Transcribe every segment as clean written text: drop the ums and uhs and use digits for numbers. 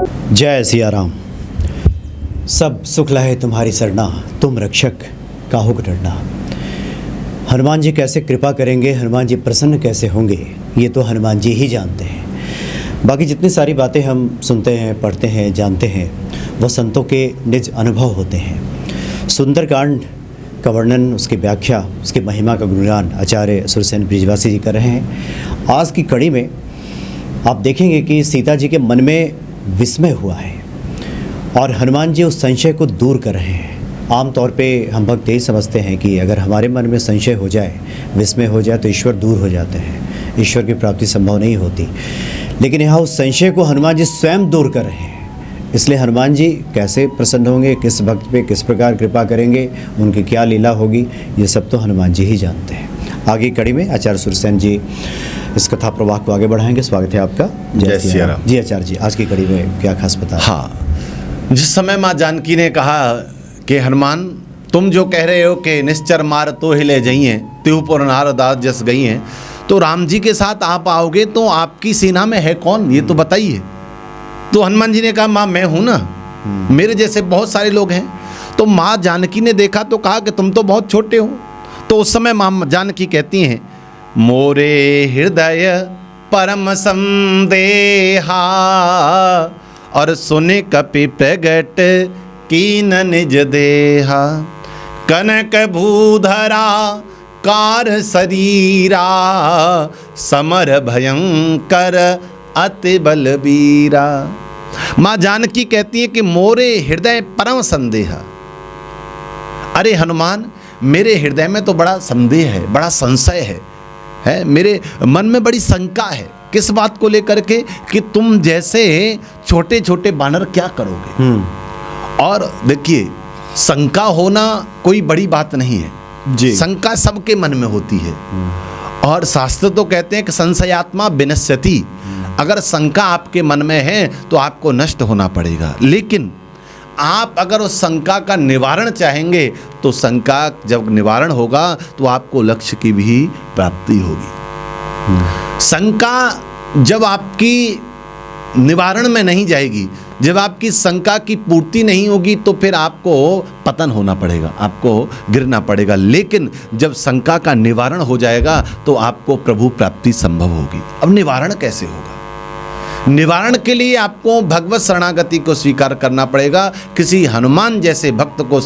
जय सिया राम। सब सुख लाए तुम्हारी सरना, तुम रक्षक काहू को डरना। हनुमान जी कैसे कृपा करेंगे, हनुमान जी प्रसन्न कैसे होंगे, ये तो हनुमान जी ही जानते हैं। बाकी जितनी सारी बातें हम सुनते हैं, पढ़ते हैं, जानते हैं, वह संतों के निज अनुभव होते हैं। सुंदरकांड का वर्णन, उसकी व्याख्या, उसकी महिमा का गुणगान आचार्य सुरसेन ब्रिजवासी जी कर रहे हैं। आज की कड़ी में आप देखेंगे कि सीता जी के मन में विस्मय हुआ है और हनुमान जी उस संशय को दूर कर रहे हैं। आम तौर पे हम भक्त यही समझते हैं कि अगर हमारे मन में संशय हो जाए, विस्मय हो जाए तो ईश्वर दूर हो जाते हैं, ईश्वर की प्राप्ति संभव नहीं होती। लेकिन यहाँ उस संशय को हनुमान जी स्वयं दूर कर रहे हैं। इसलिए हनुमान जी कैसे प्रसन्न होंगे, किस भक्त पे किस प्रकार कृपा करेंगे, उनकी क्या लीला होगी, ये सब तो हनुमान जी ही जानते हैं। आगे कड़ी में आचार्य सुरसेन जी इस कथा प्रवाह को आगे बढ़ाएंगे। स्वागत है आपका। जय सिया राम। जी आचार्य जी, आज की कड़ी में क्या खास बता। हाँ, जिस समय माँ जानकी ने कहा कि हनुमान तुम जो कह रहे हो कि निश्चर मार तो हिले जइए त्योपुर नार दास जस गई हैं, तो राम जी के साथ आप आओगे तो आपकी सेना में है कौन, ये तो बताइए। तो हनुमान जी ने कहा माँ मैं हूं ना, मेरे जैसे बहुत सारे लोग हैं। तो माँ जानकी ने देखा तो कहा कि तुम तो बहुत छोटे हो। तो उस समय माँ जानकी कहती हैं, मोरे हृदय परम संदेहा और सुने कपि प्रगट कीन निज देहा, कनक भूधरा कार शरीरा समर भयंकर अति बलबीरा। माँ जानकी कहती है कि मोरे हृदय परम संदेहा। अरे हनुमान, मेरे हृदय में तो बड़ा संदेह है, बड़ा संशय है, मेरे मन में बड़ी शंका है। किस बात को लेकर के कि तुम जैसे छोटे छोटे बानर क्या करोगे। और देखिए, शंका होना कोई बड़ी बात नहीं है जी। शंका सबके मन में होती है और शास्त्र तो कहते हैं कि संशयात्मा विनश्यति। अगर शंका आपके मन में है तो आपको नष्ट होना पड़ेगा, लेकिन आप अगर उस शंका का निवारण चाहेंगे तो शंका जब निवारण होगा तो आपको लक्ष्य की भी प्राप्ति होगी। शंका जब आपकी निवारण में नहीं जाएगी, जब आपकी शंका की पूर्ति नहीं होगी तो फिर आपको पतन होना पड़ेगा, आपको गिरना पड़ेगा। लेकिन जब शंका का निवारण हो जाएगा तो आपको प्रभु प्राप्ति संभव होगी। अब निवारण कैसे होगा? निवारण के लिए आपको भगवत शरणागति को स्वीकार करना पड़ेगा। किसी हनुमान जैसे भक्त को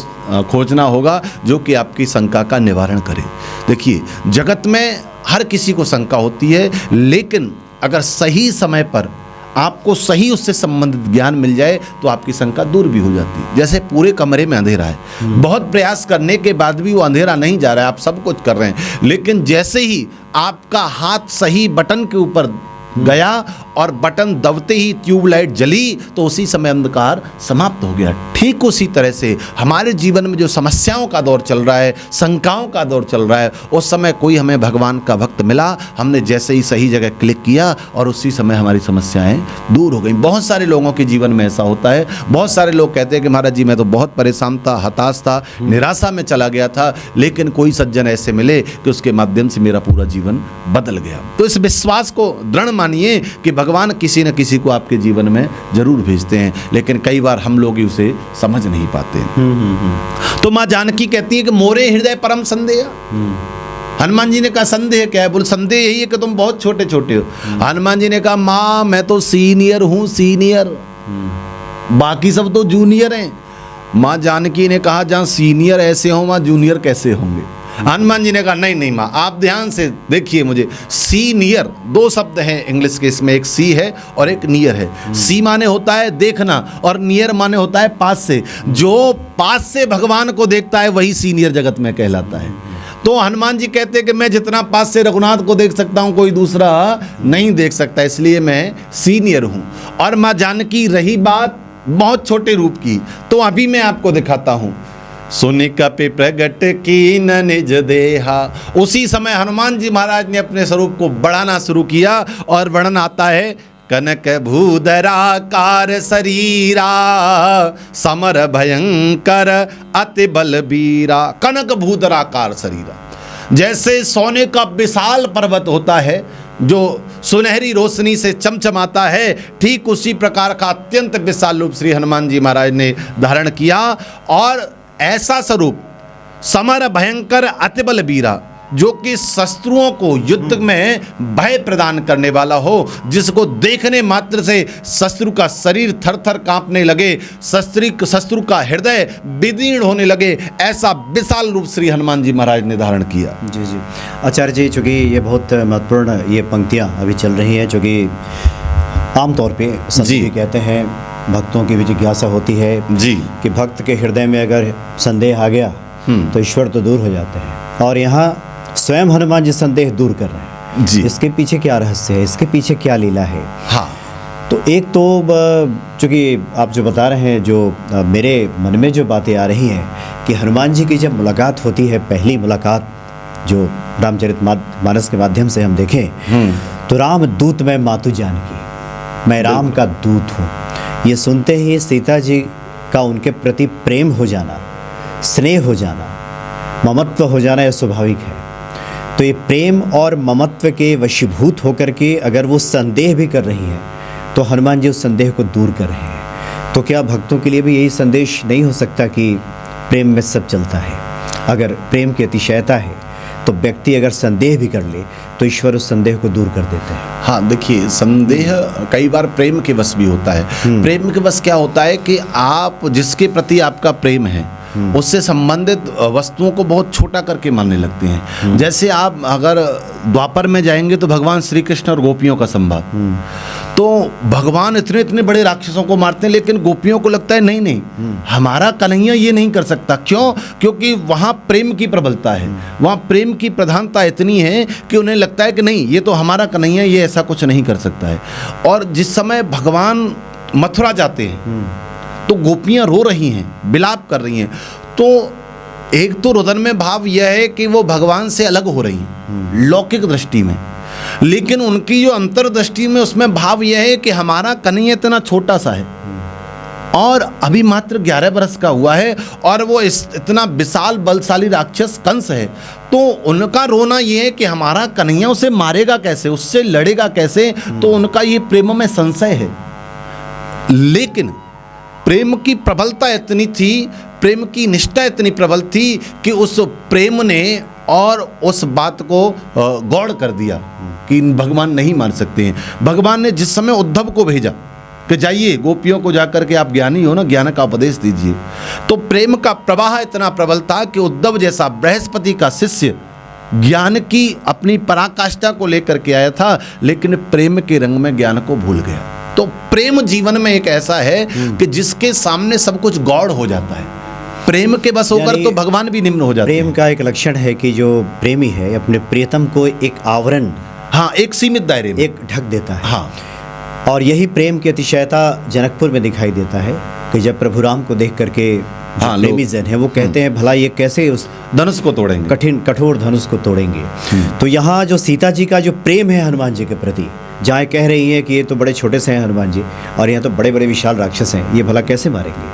खोजना होगा जो कि आपकी शंका का निवारण करे। देखिए, जगत में हर किसी को शंका होती है, लेकिन अगर सही समय पर आपको सही उससे संबंधित ज्ञान मिल जाए तो आपकी शंका दूर भी हो जाती है। जैसे पूरे कमरे में अंधेरा है, बहुत प्रयास करने के बाद भी वो अंधेरा नहीं जा रहा है, आप सब कुछ कर रहे हैं, लेकिन जैसे ही आपका हाथ सही बटन के ऊपर गया और बटन दबते ही ट्यूबलाइट जली तो उसी समय अंधकार समाप्त हो गया। ठीक उसी तरह से हमारे जीवन में जो समस्याओं का दौर चल रहा है, शंकाओं का दौर चल रहा है, उस समय कोई हमें भगवान का भक्त मिला, हमने जैसे ही सही जगह क्लिक किया और उसी समय हमारी समस्याएं दूर हो गई। बहुत सारे लोगों के जीवन में ऐसा होता है। बहुत सारे लोग कहते हैं कि महाराज जी मैं तो बहुत परेशान था, हताश था, निराशा में चला गया था, लेकिन कोई सज्जन ऐसे मिले कि उसके माध्यम से मेरा पूरा जीवन बदल गया। तो इस विश्वास को दृढ़ मानिए कि भगवान किसी न किसी को आपके जीवन में जरूर भेजते हैं, लेकिन कई बार हम लोग उसे समझ नहीं पाते। तो माँ जानकी कहती है कि मोरे हृदय परम संदेह। हनुमान जी ने कहा संदेह क्या है? बोल संदेह यही है कि तुम बहुत छोटे छोटे हो। हनुमान जी ने कहा माँ मैं तो सीनियर हूँ, सीनियर, बाकी सब तो जूनियर हैं। माँ जानकी ने कहा जहाँ सीनियर ऐसे हो वहाँ जूनियर कैसे होंगे? हनुमान जी ने कहा नहीं नहीं माँ, आप ध्यान से देखिए मुझे। सीनियर दो शब्द हैं इंग्लिश के, इसमें एक सी है और एक नियर है। सी माने होता है देखना और नियर माने होता है पास से। जो पास से भगवान को देखता है वही सीनियर जगत में कहलाता है। तो हनुमान जी कहते हैं कि मैं जितना पास से रघुनाथ को देख सकता हूँ कोई दूसरा नहीं देख सकता, इसलिए मैं सीनियर हूँ। और माँ जानकी रही बात बहुत छोटे रूप की, तो अभी मैं आपको दिखाता हूँ। सुनि कपि प्रगट कीन निज देहा। उसी समय हनुमान जी महाराज ने अपने स्वरूप को बढ़ाना शुरू किया और वर्णन आता है, कनक भूधराकार शरीरा समर भयंकर अति बलबीरा। कनक भूधराकार शरीरा, जैसे सोने का विशाल पर्वत होता है जो सुनहरी रोशनी से चमचमाता है, ठीक उसी प्रकार का अत्यंत विशाल रूप श्री हनुमान जी महाराज ने धारण किया। और ऐसा स्वरूप समर भयंकर अतिबल वीरा, जो कि शत्रुओं को युद्ध में भय प्रदान करने वाला हो, जिसको देखने मात्र से शत्रु का शरीर थर थर कांपने लगे, शत्रु का हृदय विदीर्ण होने लगे, ऐसा विशाल रूप श्री हनुमान जी महाराज ने धारण किया। जी जी आचार्य जी, चूँकि ये बहुत महत्वपूर्ण ये पंक्तियाँ अभी चल रही हैं, चूँकि आमतौर पे संत जी। भी कहते हैं, भक्तों की भी जिज्ञासा होती है जी कि भक्त के हृदय में अगर संदेह आ गया तो ईश्वर तो दूर हो जाते हैं, और यहाँ स्वयं हनुमान जी संदेह दूर कर रहे हैं। जी। इसके पीछे क्या रहस्य है, इसके पीछे क्या लीला है? हाँ, तो एक तो चूँकि आप जो बता रहे हैं, जो मेरे मन में जो बातें आ रही हैं कि हनुमान जी की जब मुलाकात होती है, पहली मुलाकात जो रामचरितमानस के माध्यम से हम देखें, तो राम दूत मैं मातु जानकी, मैं राम का दूत हूँ। ये सुनते ही सीता जी का उनके प्रति प्रेम हो जाना, स्नेह हो जाना, ममत्व हो जाना, यह स्वाभाविक है। तो ये प्रेम और ममत्व के वशीभूत होकर के अगर वो संदेह भी कर रही हैं, तो हनुमान जी उस संदेह को दूर कर रहे हैं। तो क्या भक्तों के लिए भी यही संदेश नहीं हो सकता कि प्रेम में सब चलता है? अगर प्रेम की अतिशयता है तो व्यक्ति अगर संदेह भी कर ले तो ईश्वर उस संदेह को दूर कर देते हैं। हाँ, देखिए, संदेह कई बार प्रेम के वश भी होता है। प्रेम के वश क्या होता है कि आप जिसके प्रति आपका प्रेम है उससे संबंधित वस्तुओं को बहुत छोटा करके मानने लगते हैं। जैसे आप अगर द्वापर में जाएंगे तो भगवान श्री कृष्ण और गोपियों का संवाद, तो भगवान इतने इतने बड़े राक्षसों को मारते हैं, लेकिन गोपियों को लगता है नहीं नहीं, हमारा कन्हैया ये नहीं कर सकता। क्यों? क्योंकि वहाँ प्रेम की प्रबलता है, वहाँ प्रेम की प्रधानता इतनी है कि उन्हें लगता है कि नहीं, ये तो हमारा कन्हैया, ये ऐसा कुछ नहीं कर सकता है। और जिस समय भगवान मथुरा जाते हैं तो गोपियां रो रही हैं, विलाप कर रही हैं, तो एक तो रुदन में भाव यह है कि वो भगवान से अलग हो रही हैं लौकिक दृष्टि में, लेकिन उनकी जो अंतर्दृष्टि में उसमें भाव यह है कि हमारा कन्हैया इतना छोटा सा है और अभी मात्र 11 बरस का हुआ है, और वो इतना विशाल बलशाली राक्षस कंस है। तो उनका रोना ये है कि हमारा कन्हैया उसे मारेगा कैसे, उससे लड़ेगा कैसे, तो उनका ये प्रेम में संशय है। लेकिन प्रेम की प्रबलता इतनी थी, प्रेम की निष्ठा इतनी प्रबल थी कि उस प्रेम ने और उस बात को गौड़ कर दिया कि भगवान नहीं मान सकते हैं। भगवान ने जिस समय उद्धव को भेजा कि जाइए गोपियों को जाकर के आप ज्ञानी हो ना, ज्ञान का उपदेश दीजिए, तो प्रेम का प्रवाह इतना प्रबल था कि उद्धव जैसा बृहस्पति का शिष्य ज्ञान की अपनी पराकाष्ठा को लेकर के आया था, लेकिन प्रेम के रंग में ज्ञान को भूल गया। तो प्रेम जीवन में एक ऐसा है कि जिसके सामने सब कुछ गौड़ हो जाता है। प्रेम के बस होकर तो भगवान भी निम्न हो जाते हैं। प्रेम का एक लक्षण है कि जो प्रेमी है अपने प्रियतम को एक आवरण, हाँ, एक सीमित दायरे में एक ढक देता है। हाँ, और यही प्रेम की अतिशयता जनकपुर में दिखाई देता है कि जब प्रभु राम को देख करके हाँ, प्रेमी जन है वो कहते हैं भला ये कैसे उस धनुष को तोड़ेंगे, कठोर धनुष को तोड़ेंगे। तो यहाँ जो सीता जी का जो प्रेम है हनुमान जी के प्रति, जहाँ कह रही है कि ये तो बड़े छोटे से हैं हनुमान जी और यहाँ तो बड़े बड़े विशाल राक्षस हैं, ये भला कैसे मारेंगे।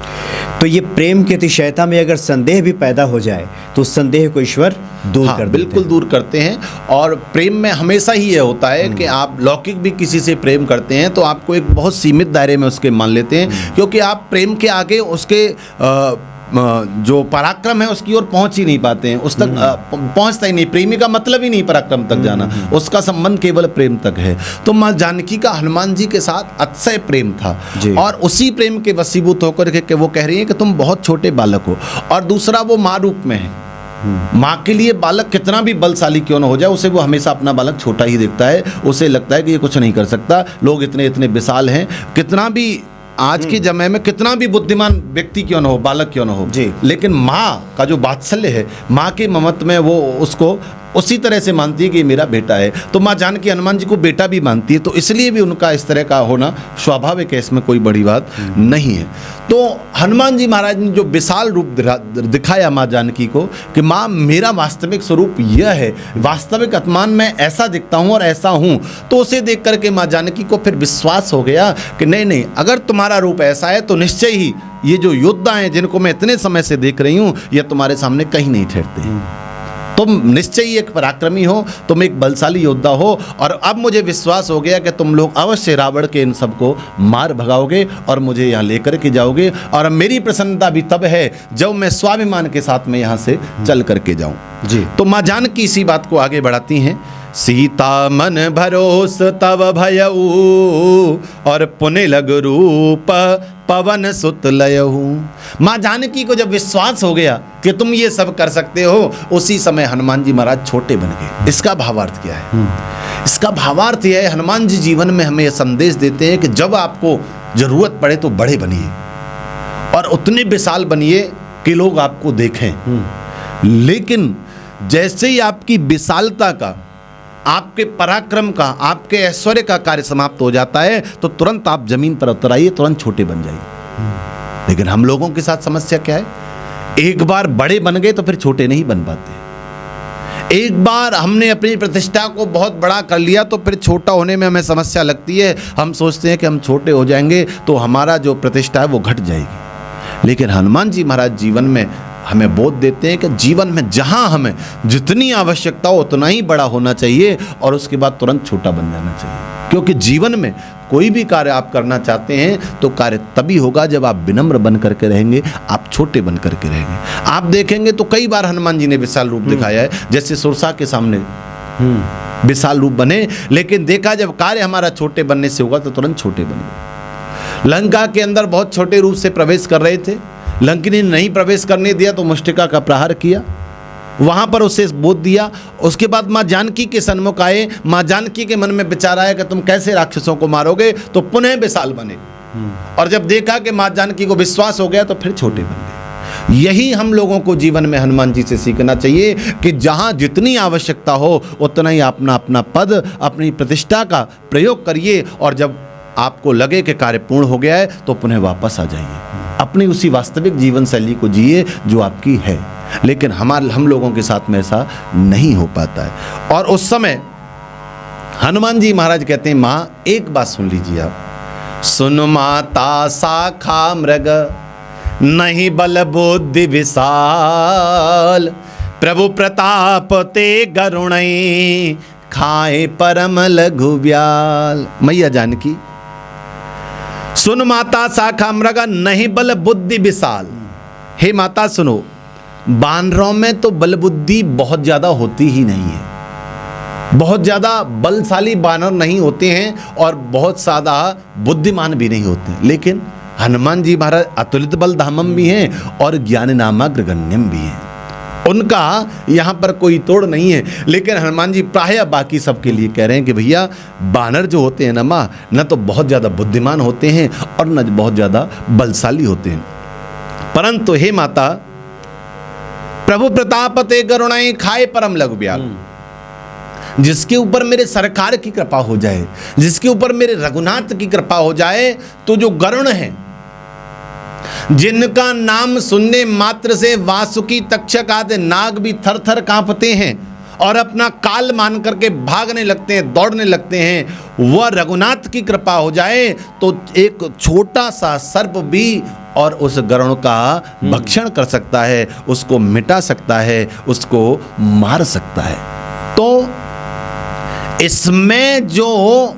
तो ये प्रेम की अतिशयता में अगर संदेह भी पैदा हो जाए तो उस संदेह को ईश्वर दूर कर देते बिल्कुल दूर करते हैं। और प्रेम में हमेशा ही ये होता है कि आप लौकिक भी किसी से प्रेम करते हैं तो आपको एक बहुत सीमित दायरे में उसके मान लेते हैं, क्योंकि आप प्रेम के आगे उसके जो पराक्रम है उसकी ओर पहुंच ही नहीं पाते हैं, उस तक पहुंचता ही नहीं। प्रेमी का मतलब ही नहीं पराक्रम तक जाना, उसका संबंध केवल प्रेम तक है। तो माँ जानकी का हनुमान जी के साथ अतिशय प्रेम था, और उसी प्रेम के वशीभूत होकर के वो कह रही हैं कि तुम बहुत छोटे बालक हो। और दूसरा, वो माँ रूप में है। माँ के लिए बालक कितना भी बलशाली क्यों न हो जाए, उसे वो हमेशा अपना बालक छोटा ही देखता है। उसे लगता है कि ये कुछ नहीं कर सकता, लोग इतने इतने विशाल हैं, कितना भी आज के समय में कितना भी बुद्धिमान व्यक्ति क्यों न हो, बालक क्यों न हो, लेकिन माँ का जो वात्सल्य है, माँ के ममत्व में वो उसको उसी तरह से मानती है कि मेरा बेटा है। तो माँ जानकी हनुमान जी को बेटा भी मानती है, तो इसलिए भी उनका इस तरह का होना स्वाभाविक है, इसमें कोई बड़ी बात नहीं है। तो हनुमान जी महाराज ने जो विशाल रूप दिखाया माँ जानकी को कि माँ मेरा वास्तविक स्वरूप यह है, वास्तविक आत्मान में ऐसा दिखता हूँ और ऐसा हूँ, तो उसे देख करके माँ जानकी को फिर विश्वास हो गया कि नहीं नहीं, अगर तुम्हारा रूप ऐसा है तो निश्चय ही ये जो योद्धा हैं जिनको मैं इतने समय से देख रही हूँ, ये तुम्हारे सामने कहीं नहीं ठहरते। तुम निश्चय ही एक पराक्रमी हो, तुम एक बलशाली योद्धा हो, और अब मुझे विश्वास हो गया कि तुम लोग अवश्य रावण के इन सबको मार भगाओगे और मुझे यहाँ लेकर के जाओगे, और मेरी प्रसन्नता भी तब है जब मैं स्वाभिमान के साथ में यहाँ से चल करके जाऊँ। जी। तो माँ जानकी इसी बात को आगे बढ़ाती हैं। सीता मन भरोस तब भयऊ, और पुण्य लग रूप पवन सुत लयहू। माँ जानकी को जब विश्वास हो गया कि तुम ये सब कर सकते हो, उसी समय हनुमान जी महाराज छोटे बन गए। इसका भावार्थ क्या है? इसका भावार्थ यह है, हनुमान जी जीवन में हमें यह संदेश देते हैं कि जब आपको जरूरत पड़े तो बड़े बनिए और उतने विशाल बनिए कि लोग आपको देखें। लेकिन जैसे ही आपकी विशालता का, आपके पराक्रम का, आपके ऐश्वर्य का कार्य समाप्त हो जाता है तो तुरंत आप जमीन पर उतर आइए, तुरंत छोटे बन जाइए। लेकिन हम लोगों के साथ समस्या क्या है? एक बार बड़े बन गए तो फिर छोटे नहीं बन पाते। एक बार हमने अपनी प्रतिष्ठा को बहुत बड़ा कर लिया तो फिर छोटा होने में हमें समस्या लगती है। हम सोचते हैं कि हम छोटे हो जाएंगे तो हमारा जो प्रतिष्ठा है वो घट जाएगी। लेकिन हनुमान जी महाराज जीवन में हमें बोध देते हैं कि जीवन में जहां हमें जितनी आवश्यकता हो उतना ही बड़ा होना चाहिए और उसके बाद तुरंत छोटा बन जाना चाहिए। क्योंकि जीवन में कोई भी कार्य आप करना चाहते हैं तो कार्य तभी होगा जब आप विनम्र बन करके रहेंगे, आप छोटे बन करके रहेंगे। आप देखेंगे तो कई बार हनुमान जी ने विशाल रूप दिखाया है, जैसे सुरसा के सामने विशाल रूप बने, लेकिन देखा जब कार्य हमारा छोटे बनने से होगा तो तुरंत छोटे बन गए। लंका के अंदर बहुत छोटे रूप से प्रवेश कर रहे थे, लंकिनी ने नहीं प्रवेश करने दिया तो मुष्टिका का प्रहार किया, वहां पर उसे बोध दिया। उसके बाद माँ जानकी के सन्मुख आए, माँ जानकी के मन में विचार आया कि तुम कैसे राक्षसों को मारोगे, तो पुनः विशाल बने। और जब देखा कि माँ जानकी को विश्वास हो गया तो फिर छोटे बन गए। यही हम लोगों को जीवन में हनुमान जी से सीखना चाहिए कि जहां जितनी आवश्यकता हो उतना ही अपना अपना पद, अपनी प्रतिष्ठा का प्रयोग करिए, और जब आपको लगे कि कार्य पूर्ण हो गया है तो पुनः वापस आ जाइए, अपनी उसी वास्तविक जीवन शैली को जिए जो आपकी है। लेकिन हम लोगों के साथ में ऐसा नहीं हो पाता है। और उस समय हनुमान जी महाराज कहते हैं, माँ एक बात सुन लीजिए आप। सुन माता शाखा मृग, नहीं बल बुद्धि विशाल, प्रभु प्रताप ते गरुणई, खाए परम लघु ब्याल। मैया जानकी, सुन माता शाखा मृग, नहीं बल बुद्धि विशाल। हे माता सुनो, बानरों में तो बल बुद्धि बहुत ज्यादा होती ही नहीं है, बहुत ज्यादा बलशाली बानर नहीं होते हैं और बहुत ज्यादा बुद्धिमान भी नहीं होते हैं। लेकिन हनुमान जी महाराज अतुलित बल धामम भी हैं और ज्ञान नामाग्रगण्यम भी हैं, उनका यहाँ पर कोई तोड़ नहीं है। लेकिन हनुमान जी प्रायः बाकी सबके लिए कह रहे हैं कि भैया बानर जो होते हैं ना माँ, न तो बहुत ज़्यादा बुद्धिमान होते हैं और न बहुत ज़्यादा बलशाली होते हैं, परंतु हे माता, प्रभु प्रताप ते गरुणई, खाए परम लघु ब्याल। जिसके ऊपर मेरे सरकार की कृपा हो जाए, जिसके ऊपर मेरे रघुनाथ की कृपा हो जाए, तो जो गरुण है, जिनका नाम सुनने मात्र से वासुकी तक्षक आदि नाग भी थर थर कांपते हैं और अपना काल मान करके भागने लगते हैं, दौड़ने लगते हैं, वह रघुनाथ की कृपा हो जाए तो एक छोटा सा सर्प भी और उस गरुण का भक्षण कर सकता है, उसको मिटा सकता है, उसको मार सकता है। तो इसमें जो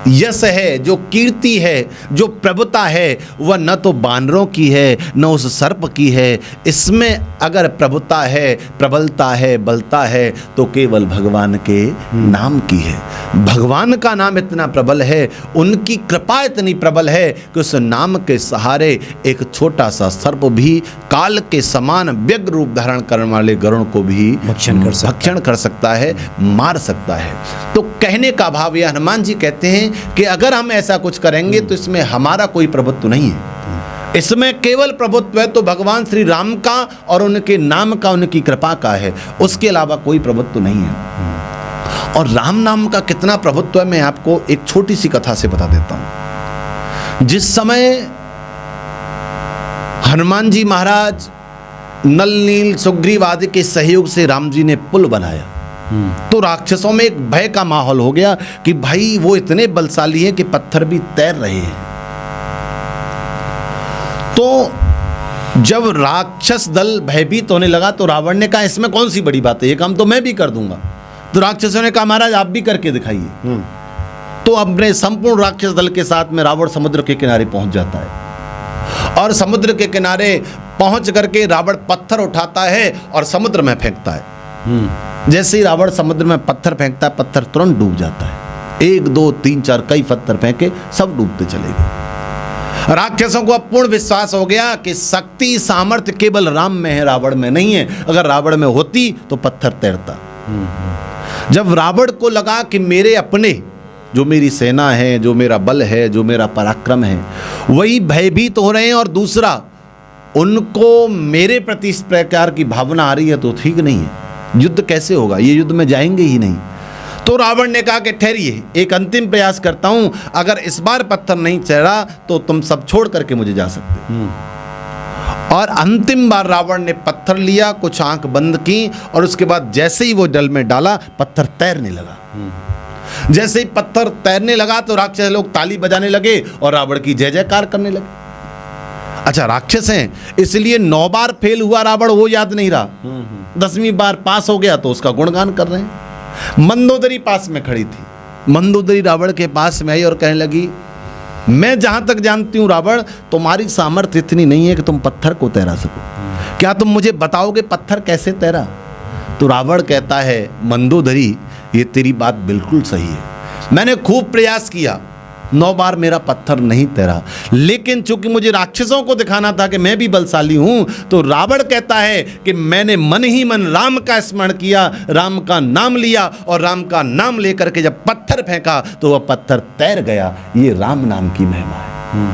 यश है, जो कीर्ति है, जो प्रभुता है, वह न तो बानरों की है न उस सर्प की है। इसमें अगर प्रभुता है, प्रबलता है, बलता है तो केवल भगवान के नाम की है। भगवान का नाम इतना प्रबल है, उनकी कृपा इतनी प्रबल है कि उस नाम के सहारे एक छोटा सा सर्प भी काल के समान व्यग्र रूप धारण करने वाले गरुण को भी भक्षण कर सकता है, मार सकता है। तो कहने का भाव यह, हनुमान जी कहते हैं कि अगर हम ऐसा कुछ करेंगे तो इसमें हमारा कोई प्रभुत्व नहीं है, इसमें केवल प्रभुत्व है तो भगवान श्री राम का और उनके नाम का, उनकी कृपा का है, उसके अलावा कोई प्रभुत्व नहीं है। और राम नाम का कितना प्रभुत्व है मैं आपको एक छोटी सी कथा से बता देता हूं। जिस समय हनुमान जी महाराज नल नील सुग्रीव आदि के सहयोग से राम जी ने पुल बनाया तो राक्षसों में एक भय का माहौल हो गया कि भाई वो इतने बलशाली हैं कि पत्थर भी तैर रहे हैं। तो जब राक्षस दल भयभीत होने लगा तो रावण ने कहा इसमें कौन सी बड़ी बात है, ये काम तो मैं भी कर दूंगा। तो राक्षसों ने कहा महाराज आप भी करके दिखाइए। तो अपने संपूर्ण राक्षस दल के साथ में रावण समुद्र के किनारे पहुंच जाता है और समुद्र के किनारे पहुंच करके रावण पत्थर उठाता है और समुद्र में फेंकता है। जैसे ही रावण समुद्र में पत्थर फेंकता है, पत्थर तुरंत डूब जाता है। 1 2 3 4 कई पत्थर फेंके, सब डूबते चले गए। राक्षसों को अब पूर्ण विश्वास हो गया कि शक्ति सामर्थ्य केवल राम में है, रावण में नहीं है। अगर रावण में होती तो पत्थर तैरता। जब रावण को लगा कि मेरे अपने, जो मेरी सेना है, जो मेरा बल है, जो मेरा पराक्रम है, वही भयभीत हो रहे हैं और दूसरा उनको मेरे प्रति इस प्रकार की भावना आ रही है, तो ठीक नहीं है। युद्ध कैसे होगा, ये युद्ध में जाएंगे ही नहीं। तो रावण ने कहा कि ठहरिए, एक अंतिम प्रयास करता हूं, अगर इस बार पत्थर नहीं चढ़ा तो तुम सब छोड़ करके मुझे जा सकते। और अंतिम बार रावण ने पत्थर लिया, कुछ आंख बंद की और उसके बाद जैसे ही वो जल में डाला, पत्थर तैरने लगा। जैसे ही पत्थर तैरने लगा तो राक्षस लोग ताली बजाने लगे और रावण की जय जयकार करने लगे। अच्छा, राक्षस हैं इसलिए 9 बार फेल हुआ रावण वो याद नहीं रहा, 10वीं बार पास हो गया तो उसका गुणगान कर रहे हैं। मंदोदरी पास में खड़ी थी। मंदोदरी रावण के पास में आई और कहने लगी, मैं जहां तक जानती हूं रावण, तुम्हारी सामर्थ्य इतनी नहीं है कि तुम पत्थर को तैरा सको। क्या तुम मुझे बताओगे पत्थर कैसे तैरा? तो रावण कहता है, मंदोदरी ये तेरी बात बिल्कुल सही है, मैंने खूब प्रयास किया, 9 बार मेरा पत्थर नहीं तैरा, लेकिन चूंकि मुझे राक्षसों को दिखाना था कि मैं भी बलशाली हूं, तो रावण कहता है कि मैंने मन ही मन राम का स्मरण किया, राम का नाम लिया और राम का नाम लेकर के जब पत्थर फेंका तो वह पत्थर तैर गया। ये राम नाम की महिमा है।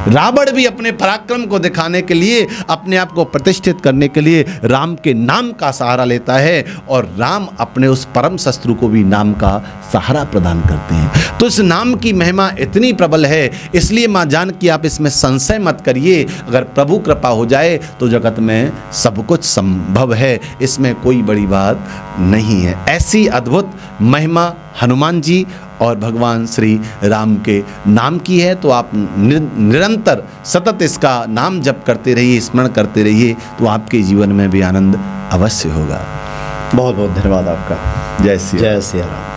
रावण भी अपने पराक्रम को दिखाने के लिए, अपने आप को प्रतिष्ठित करने के लिए राम के नाम का सहारा लेता है और राम अपने उस परम शत्रु को भी नाम का सहारा प्रदान करते हैं। तो इस नाम की महिमा इतनी प्रबल है, इसलिए मां जानकी आप इसमें संशय मत करिए। अगर प्रभु कृपा हो जाए तो जगत में सब कुछ संभव है, इसमें कोई बड़ी बात नहीं है। ऐसी अद्भुत महिमा हनुमान जी और भगवान श्री राम के नाम की है। तो आप निरंतर सतत इसका नाम जप करते रहिए, स्मरण करते रहिए, तो आपके जीवन में भी आनंद अवश्य होगा। बहुत बहुत धन्यवाद आपका। जय श्री राम। जय श्री राम।